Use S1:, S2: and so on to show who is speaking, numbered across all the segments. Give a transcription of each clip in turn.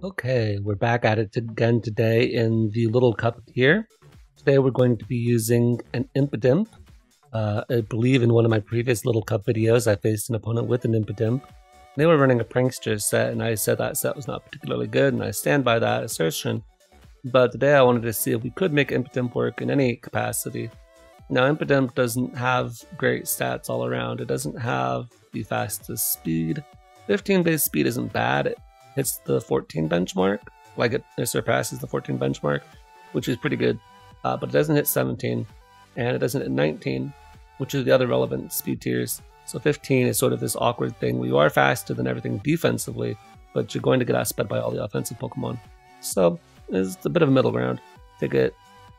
S1: Okay, we're back at it again today in the little cup here. Today we're going to be using an Impidimp. I believe in one of my previous little cup videos I faced an opponent with an Impidimp. They were running a Prankster set and I said that set was not particularly good and I stand by that assertion. But today I wanted to see if we could make Impidimp work in any capacity. Now Impidimp doesn't have great stats all around. It doesn't have the fastest speed. 15 base speed isn't bad. It hits the 14 benchmark, like it surpasses the 14 benchmark, which is pretty good. But it doesn't hit 17, and it doesn't hit 19, which is the other relevant speed tiers. So 15 is sort of this awkward thing where you are faster than everything defensively, but you're going to get outsped by all the offensive Pokemon. So it's a bit of a middle ground. Take it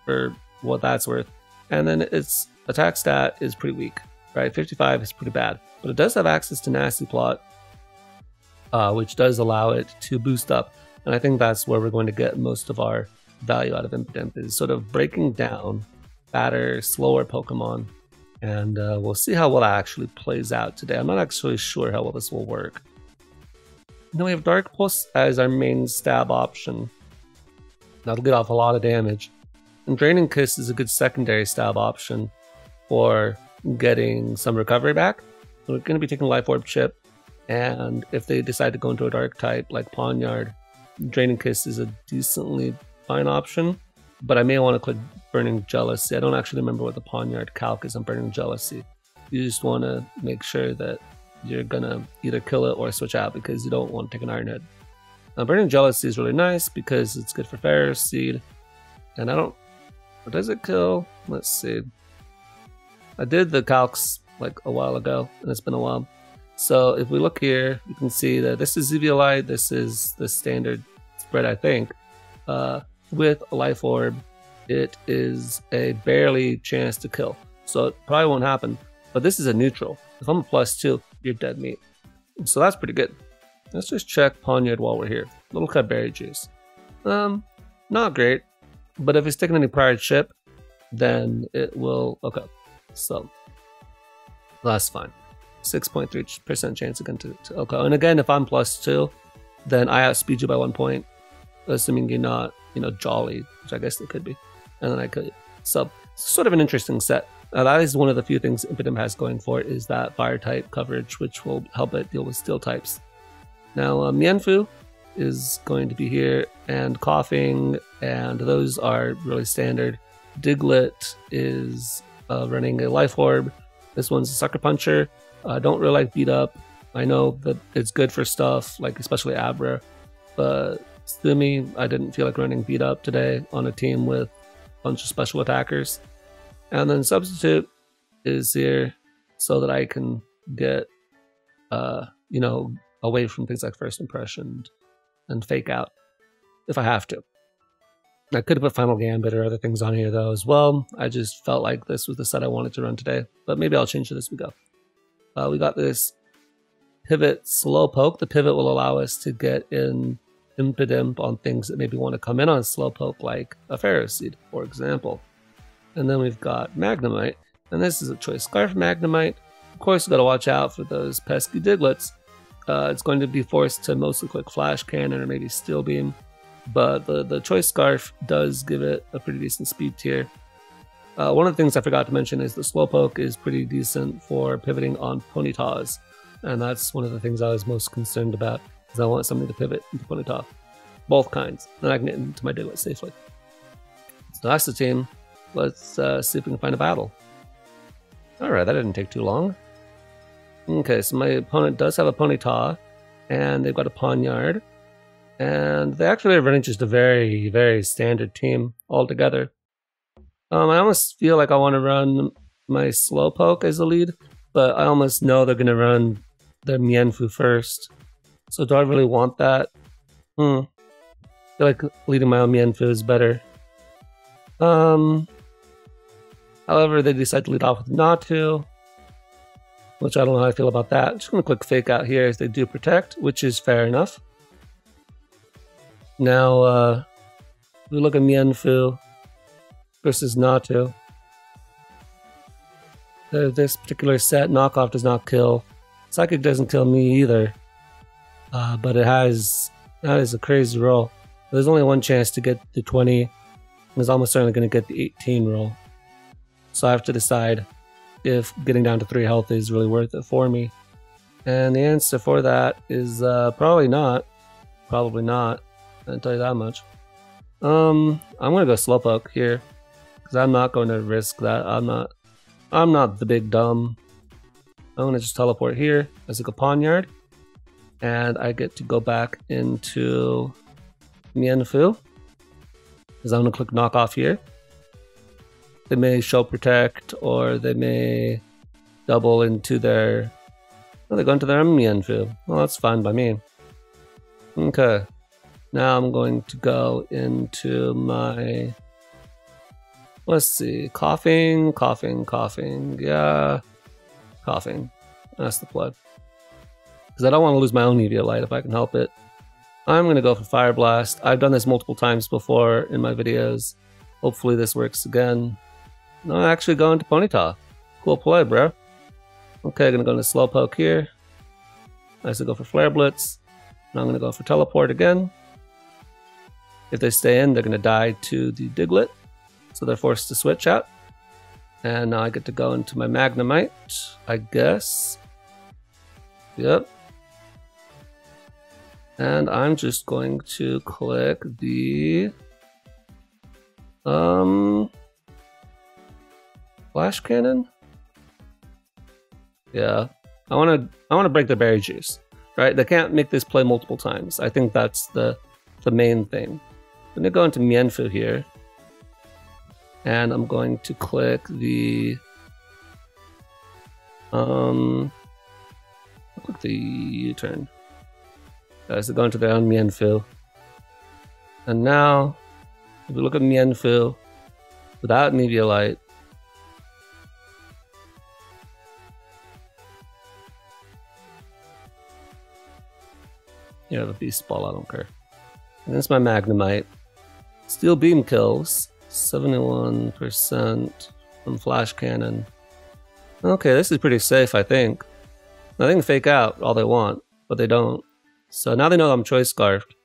S1: for what that's worth. And then its attack stat is pretty weak, right? 55 is pretty bad, but it does have access to Nasty Plot, which does allow it to boost up. And I think that's where we're going to get most of our value out of Impidimp, is sort of breaking down fatter, slower Pokemon. And we'll see how well that actually plays out today. I'm not actually sure how well this will work. Then we have Dark Pulse as our main stab option. That'll get off a lot of damage. And Draining Kiss is a good secondary stab option for getting some recovery back. So we're going to be taking Life Orb Chip, and if they decide to go into a dark type like Pawniard, Draining Kiss is a decently fine option, but I may want to click Burning Jealousy. I don't actually remember what the Pawniard calc is on Burning Jealousy. You just want to make sure that you're going to either kill it or switch out because you don't want to take an Iron Head. Now, Burning Jealousy is really nice because it's good for Pharaoh Seed, and I don't... What does it kill? Let's see. I did the calcs like a while ago, and it's been a while. So if we look here, you can see that this is Eviolite, this is the standard spread, I think. With a Life Orb, it is a barely chance to kill. So it probably won't happen, but this is a neutral. If I'm a +2, you're dead meat. So that's pretty good. Let's just check Pawniard while we're here. Little Cut Berry Juice. Not great, but if it's taking any prior chip, then it will, okay. So that's fine. 6.3% chance again to okay. And again, if I'm +2, then I outspeed you by 1 point, assuming you're not, jolly, which I guess it could be, and then I could. So it's sort of an interesting set. That is one of the few things Impidimp has going for it, is that fire type coverage, which will help it deal with steel types. Now Mienfoo is going to be here, and Coughing, and those are really standard. Diglett is running a Life Orb. This one's a Sucker Puncher. I don't really like Beat Up. I know that it's good for stuff, like especially Abra, but Stumi, I didn't feel like running Beat Up today on a team with a bunch of special attackers. And then Substitute is here so that I can get, away from things like First Impression and Fake Out if I have to. I could have put Final Gambit or other things on here though as well. I just felt like this was the set I wanted to run today, but maybe I'll change it as we go. We got this Pivot Slowpoke. The pivot will allow us to get in Impidimp on things that maybe want to come in on Slowpoke, like a Pharaoh Seed, for example. And then we've got Magnemite, and this is a Choice Scarf Magnemite. Of course, you got to watch out for those pesky Digletts. It's going to be forced to mostly click Flash Cannon or maybe Steel Beam, but the Choice Scarf does give it a pretty decent speed tier. One of the things I forgot to mention is the Slowpoke is pretty decent for pivoting on Ponytas, and that's one of the things I was most concerned about, is I want something to pivot into Ponyta. Both kinds, then I can get into my Diglett safely. So that's the team. Let's see if we can find a battle. Alright, that didn't take too long. Okay, so my opponent does have a Ponyta, and they've got a Pawniard, and they actually are running just a very, very standard team altogether. I almost feel like I want to run my Slowpoke as a lead, but I almost know they're going to run their Mienfoo first. So do I really want that? I feel like leading my own Mienfoo is better. However, they decide to lead off with Natu, which I don't know how I feel about that. I'm just going to click Fake Out here as they do Protect, which is fair enough. Now, we look at Mienfoo versus Natu. This particular set, Knockoff does not kill. Psychic doesn't kill me either, but it has That is a crazy roll. There's only one chance to get the 20. He's almost certainly going to get the 18 roll. So I have to decide if getting down to 3 health is really worth it for me. And the answer for that is probably not. Probably not. I can tell you that much. I'm going to go Slowpoke here, because I'm not going to risk that. I'm not the big dumb. I'm going to just teleport here as a Pawniard. And I get to go back into Mienfoo, because I'm going to click knock off here. They may show protect, or they may double into their... Oh, they go into their Mienfoo. Well, that's fine by me. Okay. Now I'm going to go into my... Let's see. Coughing. Yeah. Coughing. That's the play. Because I don't want to lose my own Eviolite if I can help it. I'm going to go for Fire Blast. I've done this multiple times before in my videos. Hopefully this works again. No, I'm actually going to Ponyta. Cool play, bro. Okay, gonna go into Slowpoke here. I also go for Flare Blitz. Now I'm gonna go for Teleport again. If they stay in, they're gonna die to the Diglett. So they're forced to switch out. And now I get to go into my Magnemite, I guess. Yep. And I'm just going to click the Flash Cannon? Yeah. I wanna break the Berry Juice. Right? They can't make this play multiple times. I think that's the main thing. I'm gonna go into Mienfoo here. And I'm going to click the U-turn. Guys, they're going to their own Mienfoo. And now, if we look at Mienfoo without Eviolite, yeah, the Beast Ball, I don't care. And that's my Magnemite. Steel Beam kills, 71% from Flash Cannon. Okay, this is pretty safe, I think. I think Fake Out all they want, but they don't. So now they know I'm Choice Scarfed.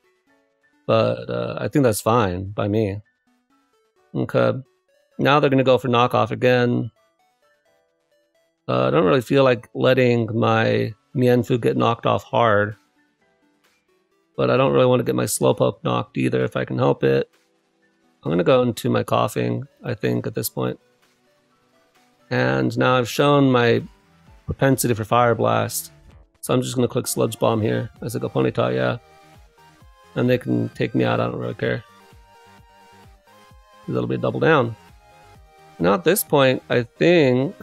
S1: But I think that's fine by me. Okay. Now they're going to go for Knockoff again. I don't really feel like letting my Mienfoo get knocked off hard. But I don't really want to get my Slowpoke knocked either if I can help it. I'm going to go into my Coughing, I think, at this point. And now I've shown my propensity for Fire Blast. So I'm just going to click Sludge Bomb here as I go Ponyta, yeah. And they can take me out, I don't really care. That'll be a double down. Now at this point, I think...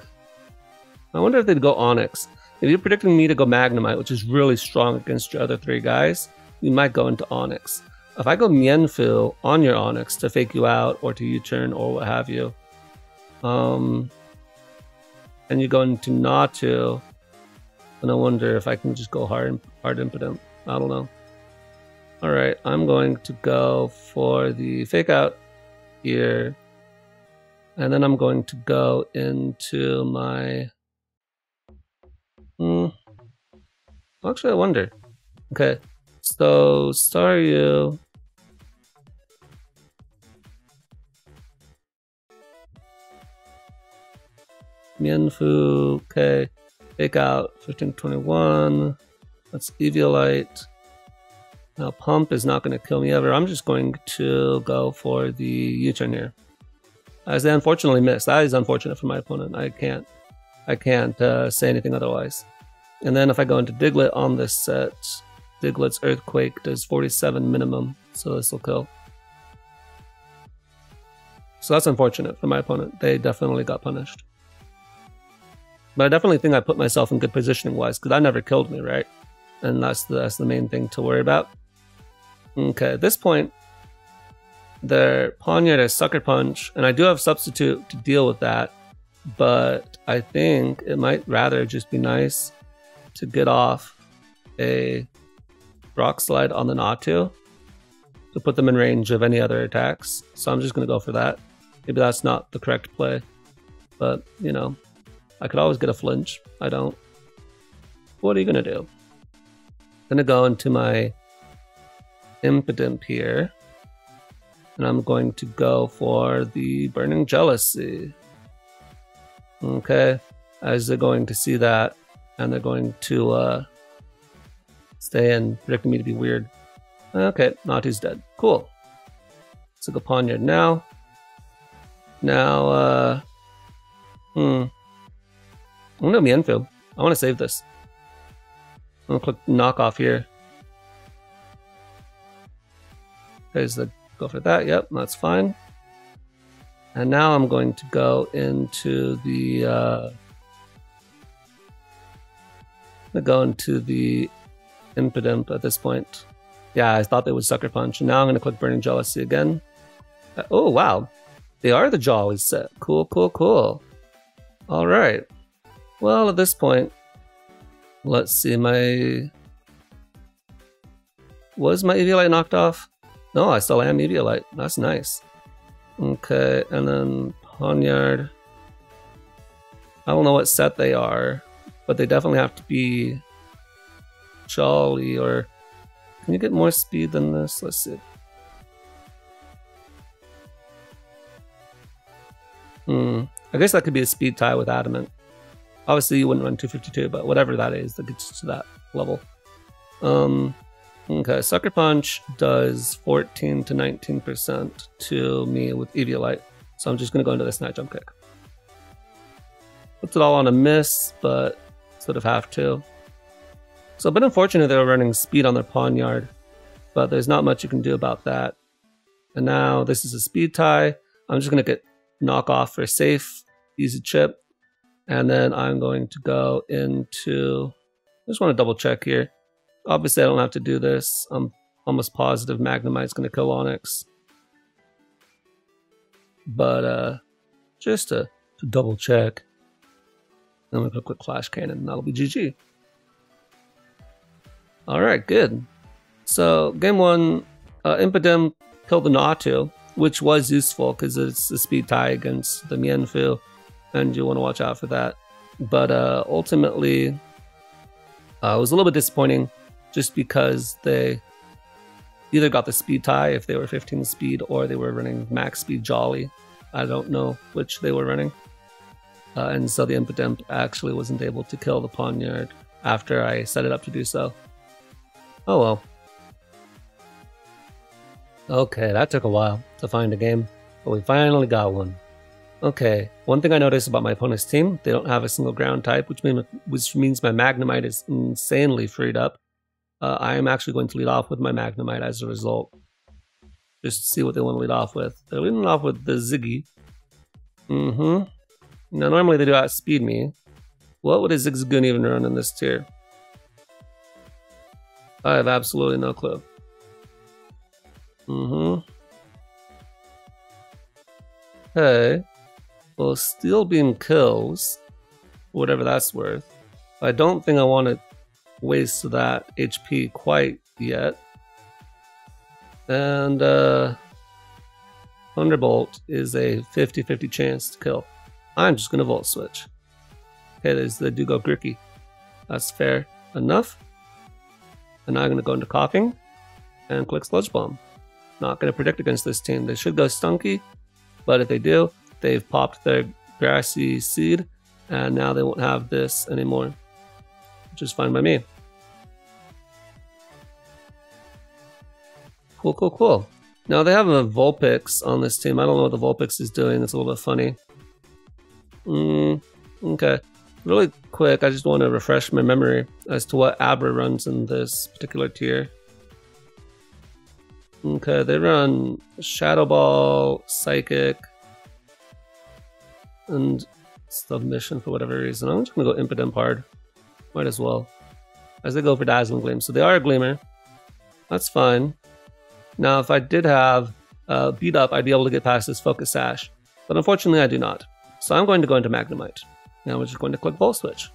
S1: I wonder if they'd go Onix. If you're predicting me to go Magnemite, which is really strong against your other 3 guys, you might go into Onix. If I go Mienfoo on your Onix to fake you out or to U-turn or what have you, and you go into Natu, and I wonder if I can just go hard Impotent. I don't know. Alright, I'm going to go for the Fake Out here, and then I'm going to go into my... Actually, I wonder. Okay. So, Staryu. Mienfoo, okay. Fake Out, 1521. That's Eviolite. Now, Pump is not going to kill me ever. I'm just going to go for the U-turn here. As they unfortunately missed. That is unfortunate for my opponent. I can't say anything otherwise. And then if I go into Diglett on this set, Diglett's Earthquake does 47 minimum, so this will kill. So that's unfortunate for my opponent. They definitely got punished. But I definitely think I put myself in good positioning wise, because that never killed me, right? And that's the main thing to worry about. Okay, at this point, their Pawniard has Sucker Punch, and I do have Substitute to deal with that, but I think it might rather just be nice to get off a Rock Slide on the Natu to put them in range of any other attacks. So I'm just going to go for that. Maybe that's not the correct play, but you know, I could always get a flinch. I don't. What are you going to do? I'm going to go into my Impidimp here. And I'm going to go for the Burning Jealousy. Okay, as they're going to see that, and they're going to stay in, predicting me to be weird. Okay, Natu's dead. Cool. Let's go Poniard now. Now, I'm gonna be Mienfoo. I want to save this. I'm gonna click knock off here. There's the go for that. Yep, that's fine. And now I'm going to go into the Impidimp at this point. Yeah, I thought they would Sucker Punch. And now I'm going to click Burning Jealousy again. Oh, wow. They are the Jollies set. Cool, cool, cool. All right. Well, at this point, let's see. Was my Eviolite knocked off? No, I still am Eviolite. That's nice. Okay, and then Poniard. I don't know what set they are, but they definitely have to be Jolly, or can you get more speed than this? Let's see. I guess that could be a speed tie with Adamant. Obviously you wouldn't run 252, but whatever that is, that gets to that level. Okay, Sucker Punch does 14 to 19% to me with Eviolite, so I'm just going to go into this Night Jump Kick. Puts it all on a miss, but sort of have to. So a bit unfortunate they were running speed on their Poniard, but there's not much you can do about that. And now this is a speed tie. I'm just going to get knock off for safe, easy chip, and then I'm going to go into, I just want to double check here. Obviously I don't have to do this. I'm almost positive Magnemite's going to kill Onix. But just to double check, I'm going to go quick Flash Cannon and that'll be GG. Alright, good. So game 1, Impidimp killed the Natu, which was useful because it's a speed tie against the Mienfoo, and you want to watch out for that. But ultimately, it was a little bit disappointing just because they either got the speed tie if they were 15 speed, or they were running max speed Jolly. I don't know which they were running. And so the Impidimp actually wasn't able to kill the Poniard after I set it up to do so. Oh well. Okay, that took a while to find a game, but we finally got one. Okay, one thing I noticed about my opponent's team, they don't have a single ground type, which means my Magnemite is insanely freed up. I am actually going to lead off with my Magnemite as a result. Just to see what they want to lead off with. They're leading off with the Ziggy. Now normally they do outspeed me. What would a Zigzagoon even run in this tier? I have absolutely no clue. Okay. Well, Steel Beam kills, whatever that's worth. I don't think I want to waste that HP quite yet. And Thunderbolt is a 50-50 chance to kill. I'm just going to Volt Switch. Okay, there's the Dugo Gricky. That's fair enough. And now I'm going to go into Coughing and click Sludge Bomb. Not going to predict against this team. They should go Stunky, but if they do, they've popped their Grassy Seed, and now they won't have this anymore, which is fine by me. Cool, cool, cool. Now they have a Vulpix on this team. I don't know what the Vulpix is doing. It's a little bit funny. Okay. Really quick, I just want to refresh my memory as to what Abra runs in this particular tier. Okay, they run Shadow Ball, Psychic, and Submission for whatever reason. I'm just going to go Impidimp hard. Might as well. As they go for Dazzling Gleam. So they are a Gleamer. That's fine. Now, if I did have Beat Up, I'd be able to get past this Focus Sash. But unfortunately, I do not. So I'm going to go into Magnemite. Now we're just going to click Volt Switch.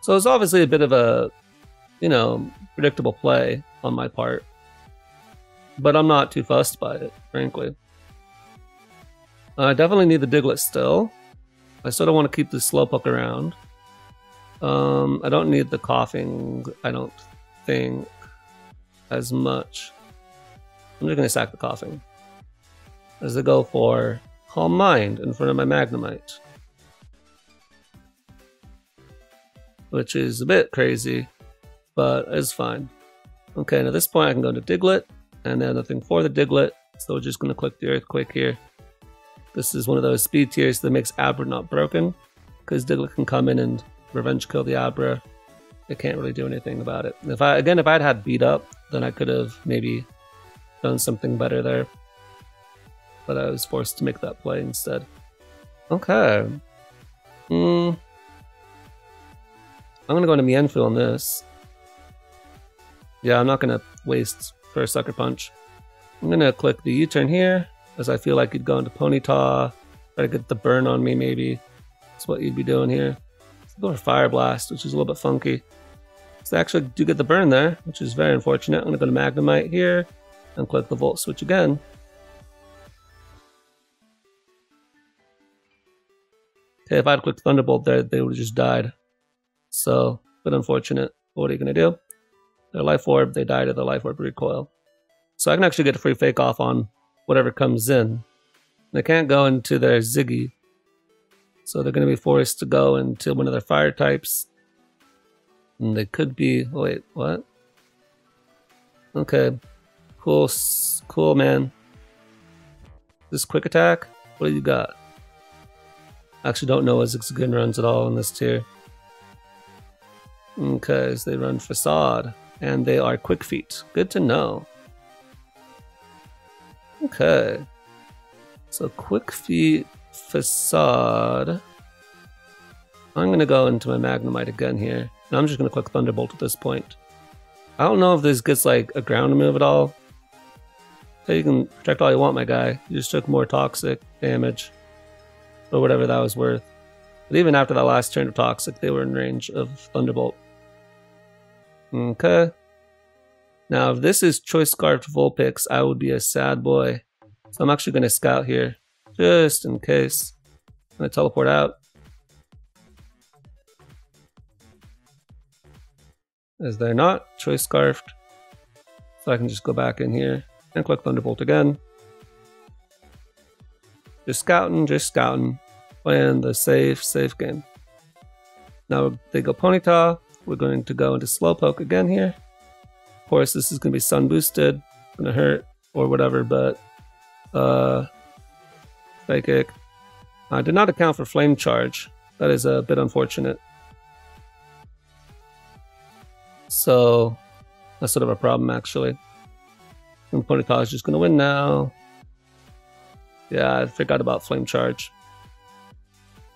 S1: So it's obviously a bit of a, predictable play on my part. But I'm not too fussed by it, frankly. I definitely need the Diglett still. I sort of want to keep the Slowpoke around. I don't need the Coughing, I don't think. as much. I'm just gonna sack the Coughing as they go for Calm Mind in front of my Magnemite, which is a bit crazy, but it's fine. Okay, and at this point I can go to Diglett, and then nothing for the Diglett, so we're just gonna click the Earthquake here. This is one of those speed tiers that makes Abra not broken, because Diglett can come in and revenge kill the Abra. It can't really do anything about it. If I'd had beat up, then I could have maybe done something better there. But I was forced to make that play instead. Okay. I'm gonna go into Mienfoo on this. Yeah, I'm not gonna waste for a Sucker Punch. I'm gonna click the U-turn here, as I feel like you'd go into Ponyta, try to get the burn on me maybe. That's what you'd be doing here. Let's go for Fire Blast, which is a little bit funky. So I actually do get the burn there, which is very unfortunate. I'm gonna go to Magnemite here, and click the Volt Switch again. Okay, if I'd clicked Thunderbolt there, they would have just died. So, a bit unfortunate. What are you gonna do? Their Life Orb, they die to the Life Orb recoil. So I can actually get a free Fake Off on whatever comes in. They can't go into their Ziggy. So they're gonna be forced to go into one of their fire types. And they could be, wait, what? Okay, cool man. This Quick Attack, what do you got? I actually don't know what Zigzagoon runs at all in this tier. Okay, so they run Facade, and they are Quick Feet. Good to know. Okay, so Quick Feet, Facade. I'm gonna go into my Magnemite again here. And I'm just gonna click Thunderbolt at this point. I don't know if this gets like a ground move at all. So you can protect all you want, my guy. You just took more toxic damage, or whatever that was worth. But even after that last turn of toxic, they were in range of Thunderbolt. Okay. Now, if this is Choice Scarfed Vulpix, I would be a sad boy. So I'm actually gonna scout here, just in case. I'm gonna teleport out. As they're not Choice Scarfed, so I can just go back in here and click Thunderbolt again. Just scouting, playing the safe game. Now they go Ponyta, we're going to go into Slowpoke again here. Of course, this is going to be Sun boosted, gonna hurt or whatever, but Psychic. I did not account for Flame Charge. That is a bit unfortunate. So that's sort of a problem actually. And Ponyta is just gonna win now. Yeah, I forgot about Flame Charge.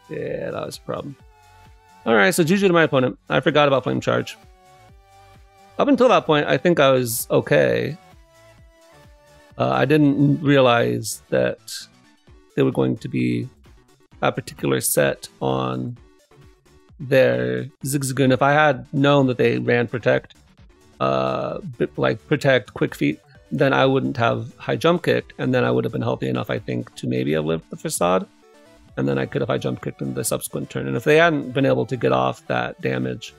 S1: Yeah, that was a problem. Alright, so GG to my opponent. I forgot about Flame Charge. Up until that point, I think I was okay. I didn't realize that they were going to be a particular set on their Zigzagoon. If I had known that they ran Protect, like Protect, Quick Feet, then I wouldn't have High Jump Kicked, and then I would have been healthy enough, I think, to maybe have lived the Facade, and then I could have High Jump Kicked in the subsequent turn. And if they hadn't been able to get off that damage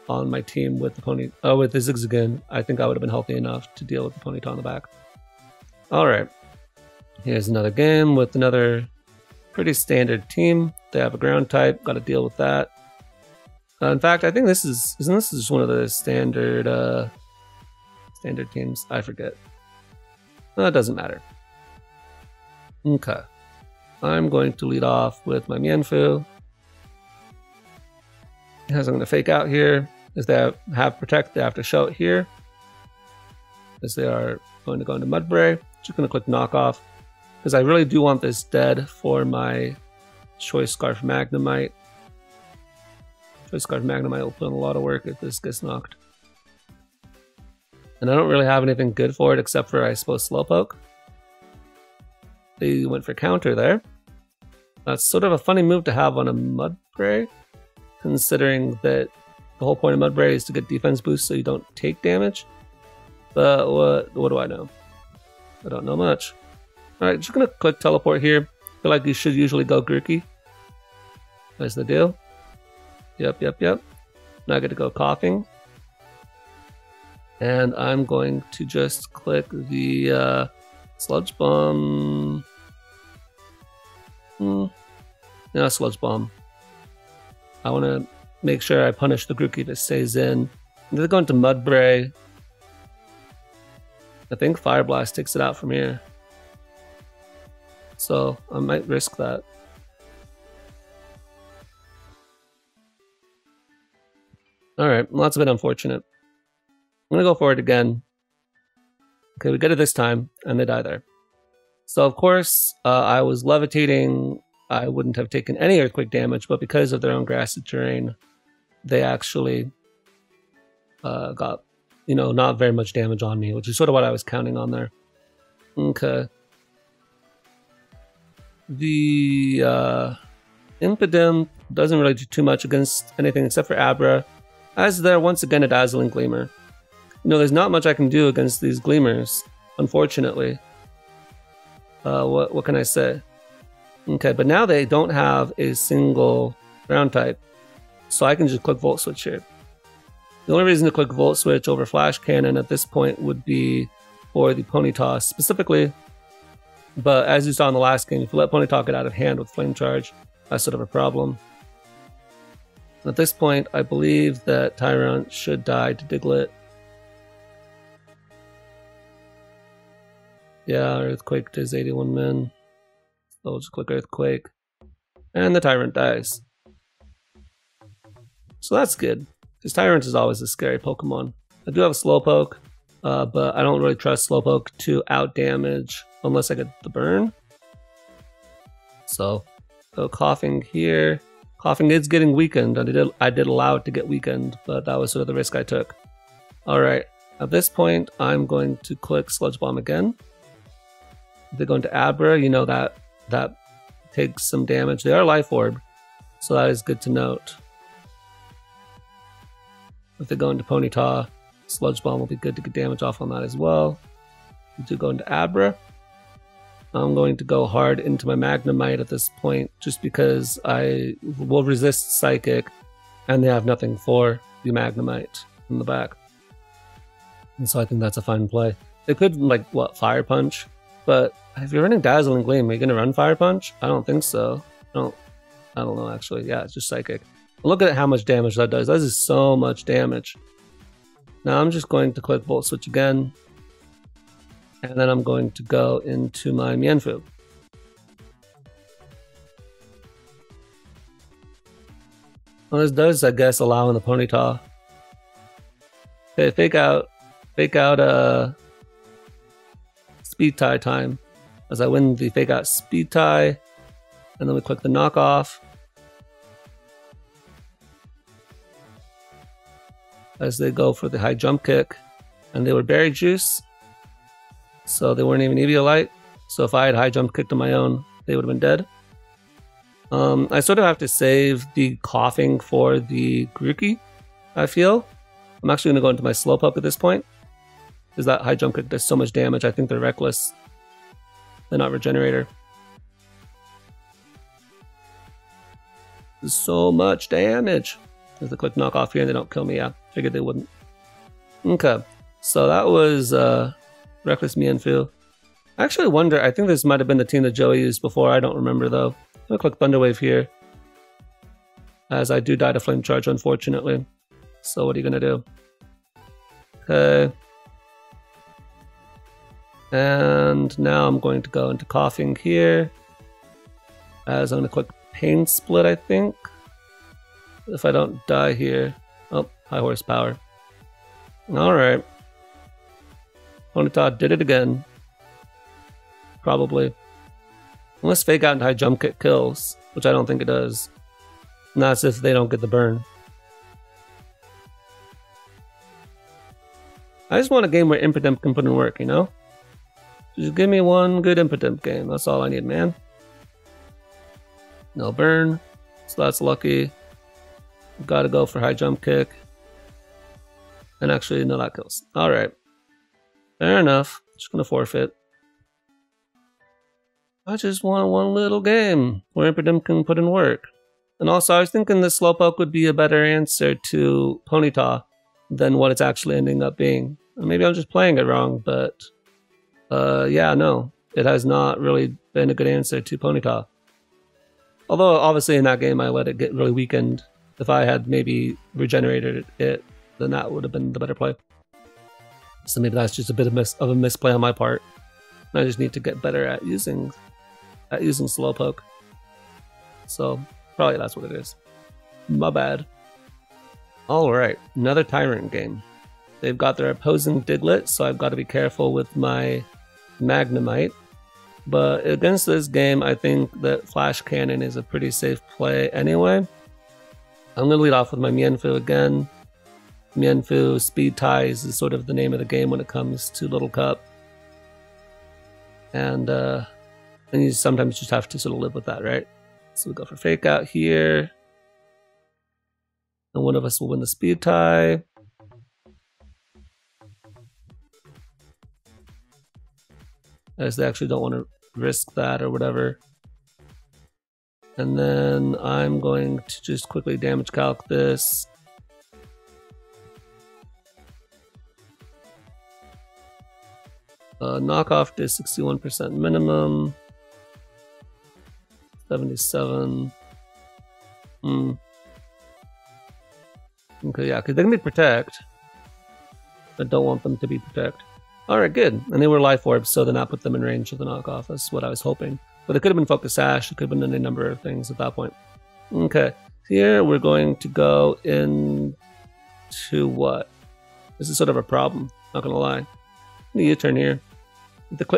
S1: on my team with the with the Zigzagoon, I think I would have been healthy enough to deal with the Ponyta on the back. Alright, here's another game with another pretty standard team. They have a ground type, got to deal with that. In fact, I think this is just one of the standard teams. I forget. Well, it doesn't matter. Okay, I'm going to lead off with my Mienfoo. As I'm going to fake out here, as they have Protect, they have to show it here. As they are going to go into Mudbray, just going to click Knock Off because I really do want this dead for my Choice Scarf Magnemite. Choice Scarf Magnemite will put in a lot of work if this gets knocked. And I don't really have anything good for it except for, I suppose, Slowpoke. They went for counter there. That's sort of a funny move to have on a Mudbray, considering that the whole point of Mudbray is to get defense boost so you don't take damage. But what do I know? I don't know much. Alright, just gonna click Teleport here. I feel like you should usually go Grookey. That's the deal. Yep. Now I get to go Coughing. And I'm going to just click the Sludge Bomb. No, Sludge Bomb. I want to make sure I punish the Grookey that stays in. They're going to Mudbray. I think Fire Blast takes it out from here. So I might risk that. Alright, well, that's a bit unfortunate. I'm going to go for it again. Okay, we get it this time, and they die there. So, of course, I was levitating. I wouldn't have taken any earthquake damage, but because of their own grassy terrain, they actually got, you know, not very much damage on me, which is sort of what I was counting on there. Okay. The Impidimp doesn't really do too much against anything except for Abra, as they're once again a Dazzling Gleamer. You know, there's not much I can do against these Gleamers, unfortunately. What can I say? Okay, but now they don't have a single ground type, so I can just click Volt Switch here. The only reason to click Volt Switch over Flash Cannon at this point would be for the Ponyta specifically, but as you saw in the last game, if you let Ponyta get out of hand with Flame Charge, that's sort of a problem. At this point, I believe that Tyrunt should die to Diglett. Yeah, Earthquake does 81 min. So we'll just click Earthquake. And the Tyrunt dies. So that's good, because Tyrunt is always a scary Pokemon. I do have a Slowpoke, but I don't really trust Slowpoke to out-damage unless I get the burn. So, go Coughing here. Coughing is getting weakened, and I did allow it to get weakened, but that was sort of the risk I took. Alright, at this point, I'm going to click Sludge Bomb again. They go into Abra, you know that takes some damage. They are Life Orb, so that is good to note. If they go into Ponyta, Sludge Bomb will be good to get damage off on that as well. We do go into Abra. I'm going to go hard into my Magnemite at this point, just because I will resist Psychic, and they have nothing for the Magnemite in the back. And so I think that's a fine play. They could, like, what, Fire Punch? But if you're running Dazzling Gleam, are you going to run Fire Punch? I don't think so. I don't know, actually. Yeah, it's just Psychic. Look at how much damage that does. That is so much damage. Now I'm just going to click Volt Switch again. And then I'm going to go into my Mienfoo. Well, this does, I guess, allow in the Ponyta. Okay, fake out Speed Tie time, as I win the Fake Out Speed Tie, and then we click the Knockoff. As they go for the High Jump Kick, and they were Berry Juice, so they weren't even Eviolite, so if I had High Jump Kicked on my own, they would have been dead. I sort of have to save the Coughing for the Grookey, I feel. I'm actually going to go into my Slowpoke at this point, because that High Jump Kick does so much damage. I think they're Reckless. They're not Regenerator. There's so much damage. If they click Knock Off here and they don't kill me, yeah. Figured they wouldn't. Okay, so that was Reckless Mienfoo. I actually wonder, I think this might have been the team that Joey used before. I don't remember though. I'm going to click Thunder Wave here, as I do die to Flame Charge, unfortunately. So what are you going to do? Okay. And now I'm going to go into Coughing here, as I'm going to click Pain Split, I think. If I don't die here. Oh, High Horsepower. Alright. Ponyta did it again. Probably. Unless Fake Out and High Jump Kick kills, which I don't think it does. And that's if they don't get the burn. I just want a game where Impidimp can put in work, you know? Just give me one good Impidimp game. That's all I need, man. No burn. So that's lucky. Gotta go for High Jump Kick. And actually, no, that kills. Alright. Fair enough. Just gonna forfeit. I just want one little game where Impidimp can put in work. And also, I was thinking this Slowpoke would be a better answer to Ponyta than what it's actually ending up being. Maybe I'm just playing it wrong, but yeah, no. It has not really been a good answer to Ponyta. Although, obviously, in that game, I let it get really weakened. If I had maybe regenerated it, then that would have been the better play. So maybe that's just a bit of a misplay on my part. I just need to get better at using Slowpoke. So probably that's what it is. My bad. Alright, another Tyrant game. They've got their opposing Diglett, so I've got to be careful with my Magnemite. But against this game, I think that Flash Cannon is a pretty safe play anyway. I'm going to lead off with my Mienfoo again. Mienfoo Speed Ties is sort of the name of the game when it comes to Little Cup. And you sometimes just have to sort of live with that, right? So we go for Fake Out here. And one of us will win the Speed Tie. As they actually don't want to risk that or whatever. And then I'm going to just quickly damage calc this. Knockoff to 61% minimum. 77. Okay, yeah, because they can be Protect. I don't want them to be Protect. Alright, good. And they were Life Orbs, so then that put them in range of the knockoff. That's what I was hoping. But it could have been Focus Sash, it could have been any number of things at that point. Okay, here we're going to go into what? This is sort of a problem, not gonna lie. The U-turn here.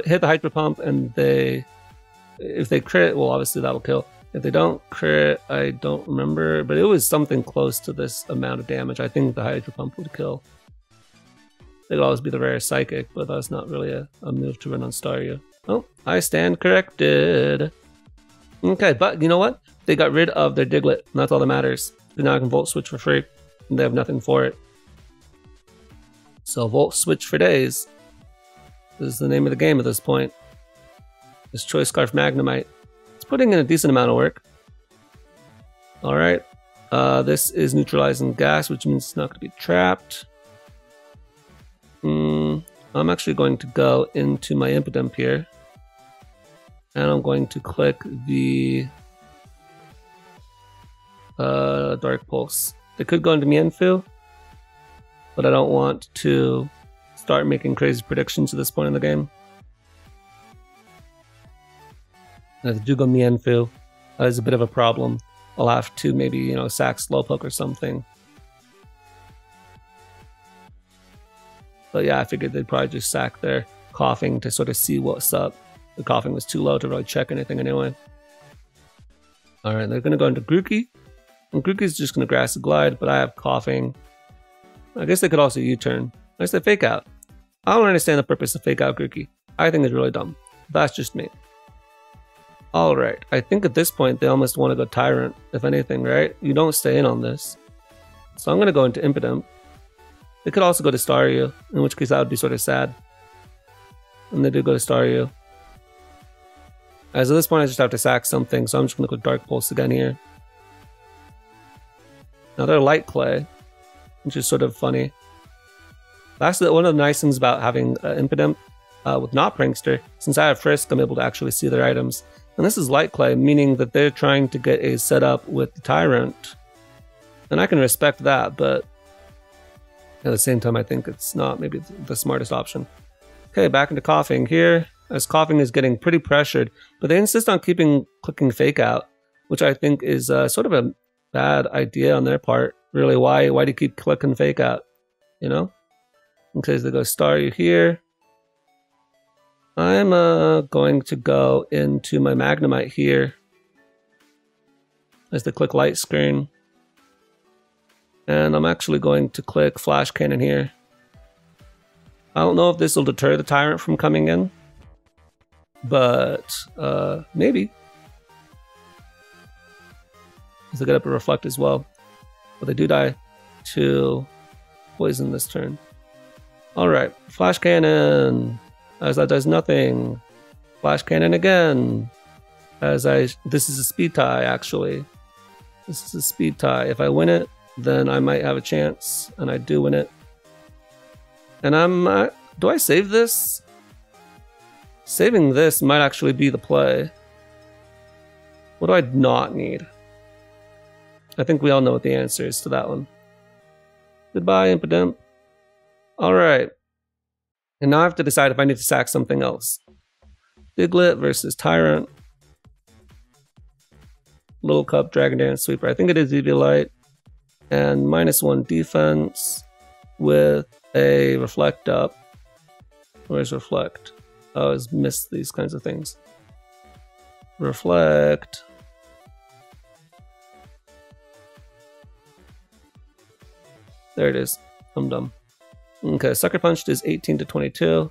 S1: Hit the Hydro Pump, and if they crit, well, obviously that'll kill. If they don't crit, I don't remember, but it was something close to this amount of damage. I think the Hydro Pump would kill. It would always be the rare Psychic, but that's not really a move to run on Staryu. Oh, I stand corrected. Okay, but you know what? They got rid of their Diglett, and that's all that matters. Now I can Volt Switch for free, and they have nothing for it. So Volt Switch for days. This is the name of the game at this point. This Choice Scarf Magnemite. It's putting in a decent amount of work. Alright. This is neutralizing gas, which means it's not going to be trapped. I'm actually going to go into my Impidimp here. And I'm going to click the Dark Pulse. It could go into Mienfoo, but I don't want to start making crazy predictions at this point in the game. If I do go Mienfoo, that is a bit of a problem. I'll have to maybe, sack Slowpoke or something. But yeah, I figured they'd probably just sack their Coughing to sort of see what's up. The Coughing was too low to really check anything anyway. Alright, they're going to go into Grookey. And Grookey's just going to Grassy Glide, but I have Coughing. I guess they could also U-turn. I said Fake Out. I don't understand the purpose of Fake Out Grookey. I think it's really dumb. That's just me. Alright, I think at this point they almost want to go Tyrant, if anything, right? You don't stay in on this. So I'm going to go into Impidimp. They could also go to Staryu, in which case that would be sort of sad. And they do go to Staryu. As at this point I just have to sack something, so I'm just going to click Dark Pulse again here. Now they're Light Clay, which is sort of funny. That's one of the nice things about having Impidimp with not Prankster. Since I have Frisk, I'm able to actually see their items. And this is Light Clay, meaning that they're trying to get a setup with the Tyrant. And I can respect that, but at the same time I think it's not maybe the smartest option. Okay, back into Coughing here, as Coughing is getting pretty pressured, but they insist on clicking Fake Out, which I think is sort of a bad idea on their part. Really, why do you keep clicking Fake Out? In case they go Staryu here. I'm going to go into my Magnemite here as they click Light Screen. And I'm actually going to click Flash Cannon here. I don't know if this will deter the Tyrant from coming in, but maybe. Because they get up a Reflect as well. But they do die to Poison this turn. Alright, Flash Cannon! As that does nothing. Flash Cannon again! This is a Speed Tie, actually. This is a Speed Tie. If I win it, then I might have a chance, and I do win it. And do I save this? Saving this might actually be the play. What do I not need? I think we all know what the answer is to that one. Goodbye, Impidimp. Alright. And now I have to decide if I need to sack something else. Diglett versus Tyrant. Little Cup, Dragon Dance, Sweeper. I think it is Eviolite. And -1 defense with a Reflect up. Where's Reflect? I always miss these kinds of things. Reflect. There it is. I'm dumb. Okay, Sucker Punched is 18 to 22.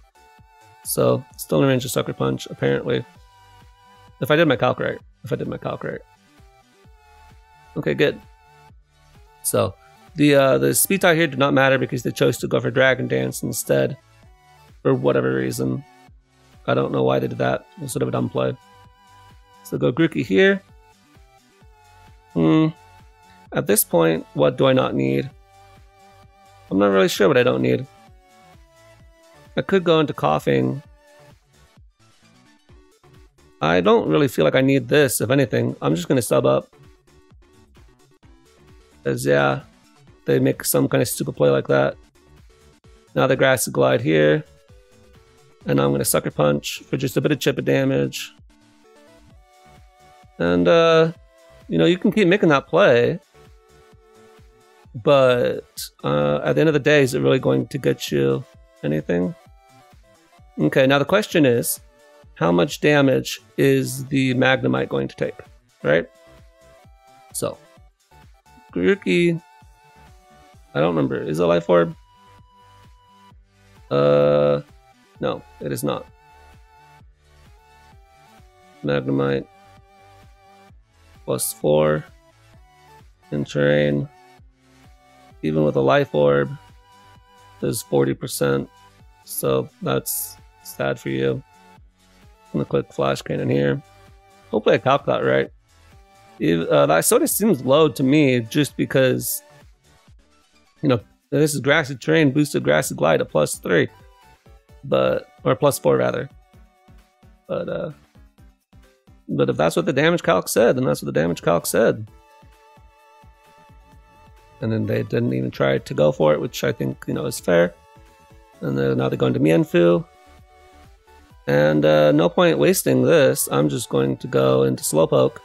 S1: So, still in range of Sucker Punch, apparently. If I did my calc right. Okay, good. So, the speed tie here did not matter because they chose to go for Dragon Dance instead. For whatever reason. I don't know why they did that. It was sort of a dumb play. So go Grookey here. At this point, what do I not need? I'm not really sure what I don't need. I could go into Coughing. I don't really feel like I need this, if anything. I'm just going to sub up. Because, yeah, they make some kind of stupid play like that. Now the Grassy Glide here. And I'm going to Sucker Punch for just a bit of chip of damage. And, you know, you can keep making that play. But at the end of the day, is it really going to get you anything? Okay, now the question is, how much damage is the Magnemite going to take, right? So, Grookey, I don't remember, is it a Life Orb? No, it is not. Magnemite, +4 in terrain. Even with a Life Orb, there's 40%, so that's sad for you. I'm gonna click Flash Cannon here. Hopefully I calc that right. That sort of seems low to me, just because, you know, this is Grassy Terrain, boosted Grassy Glide at +3, but, or +4 rather. But if that's what the damage calc said, then that's what the damage calc said. And then they didn't even try to go for it, which I think, you know, is fair. And then now they're going to Mienfoo. And no point wasting this. I'm just going to go into Slowpoke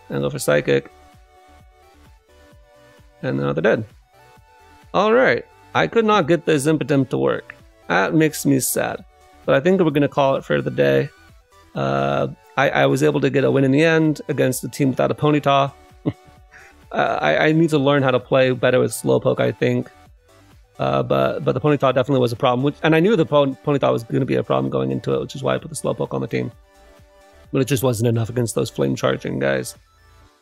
S1: and go for Psychic. And now they're dead. Alright, I could not get this Impidimp to work. That makes me sad. But I think we're going to call it for the day. I was able to get a win in the end against a team without a Ponyta. I need to learn how to play better with Slowpoke, I think. But the Ponyta definitely was a problem. And I knew the Ponyta was going to be a problem going into it, which is why I put the Slowpoke on the team. But it just wasn't enough against those flame charging guys.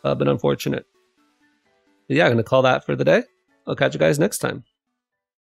S1: But unfortunate. But yeah, I'm going to call that for the day. I'll catch you guys next time.